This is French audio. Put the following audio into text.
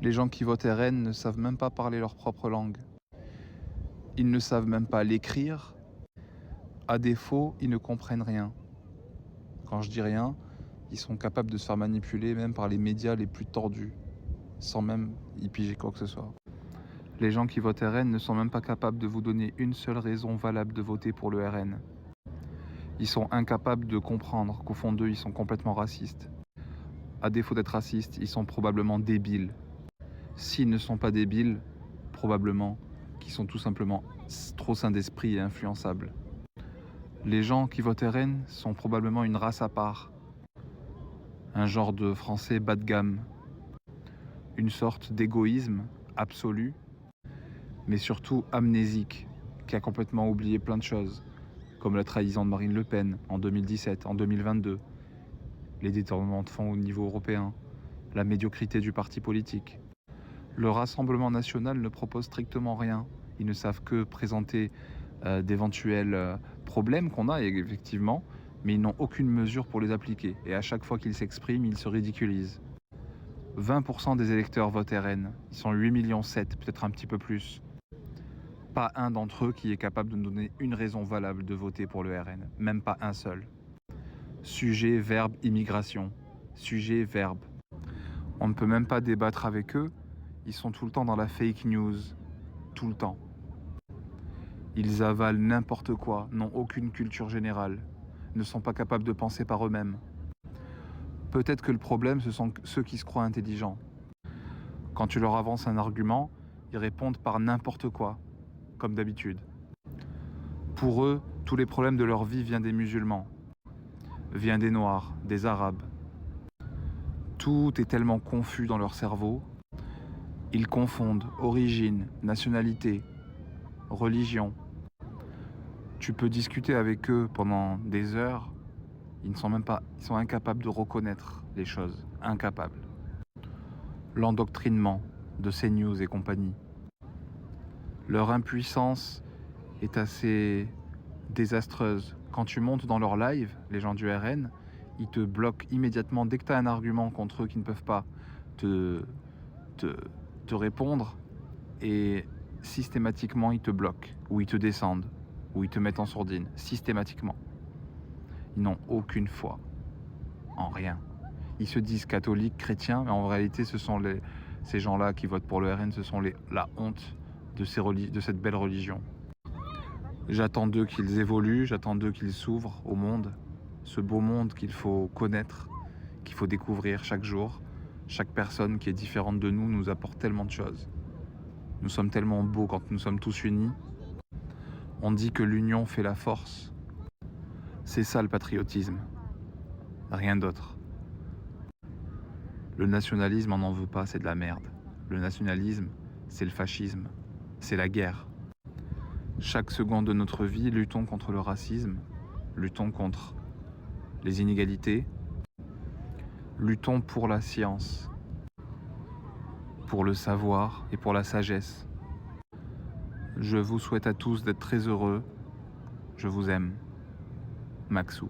Les gens qui votent RN ne savent même pas parler leur propre langue. Ils ne savent même pas l'écrire. À défaut, ils ne comprennent rien. Quand je dis rien, ils sont capables de se faire manipuler même par les médias les plus tordus, sans même y piger quoi que ce soit. Les gens qui votent RN ne sont même pas capables de vous donner une seule raison valable de voter pour le RN. Ils sont incapables de comprendre qu'au fond d'eux, ils sont complètement racistes. À défaut d'être racistes, ils sont probablement débiles. S'ils ne sont pas débiles, probablement qu'ils sont tout simplement trop sains d'esprit et influençables. Les gens qui votent RN sont probablement une race à part, un genre de français bas de gamme, une sorte d'égoïsme absolu, mais surtout amnésique, qui a complètement oublié plein de choses, comme la trahison de Marine Le Pen en 2017, en 2022, les détournements de fonds au niveau européen, la médiocrité du parti politique. Le Rassemblement national ne propose strictement rien. Ils ne savent que présenter d'éventuels problèmes qu'on a, effectivement, mais ils n'ont aucune mesure pour les appliquer. Et à chaque fois qu'ils s'expriment, ils se ridiculisent. 20% des électeurs votent RN. Ils sont 8,7 millions, peut-être un petit peu plus. Pas un d'entre eux qui est capable de nous donner une raison valable de voter pour le RN. Même pas un seul. Sujet, verbe, immigration. Sujet, verbe. On ne peut même pas débattre avec eux. Ils sont tout le temps dans la fake news. Tout le temps. Ils avalent n'importe quoi, n'ont aucune culture générale, ne sont pas capables de penser par eux-mêmes. Peut-être que le problème, ce sont ceux qui se croient intelligents. Quand tu leur avances un argument, ils répondent par n'importe quoi, comme d'habitude. Pour eux, tous les problèmes de leur vie viennent des musulmans, viennent des noirs, des arabes. Tout est tellement confus dans leur cerveau, ils confondent origine, nationalité, religion. Tu peux discuter avec eux pendant des heures, ils sont incapables de reconnaître les choses, incapables. L'endoctrinement de CNews et compagnie. Leur impuissance est assez désastreuse. Quand tu montes dans leur live, les gens du RN, ils te bloquent immédiatement dès que tu as un argument contre eux qui ne peuvent pas te répondre, et systématiquement ils te bloquent, ou ils te descendent, ou ils te mettent en sourdine, systématiquement. Ils n'ont aucune foi en rien. Ils se disent catholiques, chrétiens, mais en réalité ce sont ces gens-là qui votent pour le RN, ce sont la honte de cette belle religion. J'attends d'eux qu'ils évoluent, j'attends d'eux qu'ils s'ouvrent au monde, ce beau monde qu'il faut connaître, qu'il faut découvrir chaque jour. Chaque personne qui est différente de nous nous apporte tellement de choses. Nous sommes tellement beaux quand nous sommes tous unis. On dit que l'union fait la force. C'est ça le patriotisme. Rien d'autre. Le nationalisme, on n'en veut pas, c'est de la merde. Le nationalisme, c'est le fascisme. C'est la guerre. Chaque seconde de notre vie, luttons contre le racisme, luttons contre les inégalités, luttons pour la science, pour le savoir et pour la sagesse. Je vous souhaite à tous d'être très heureux. Je vous aime. Maxou.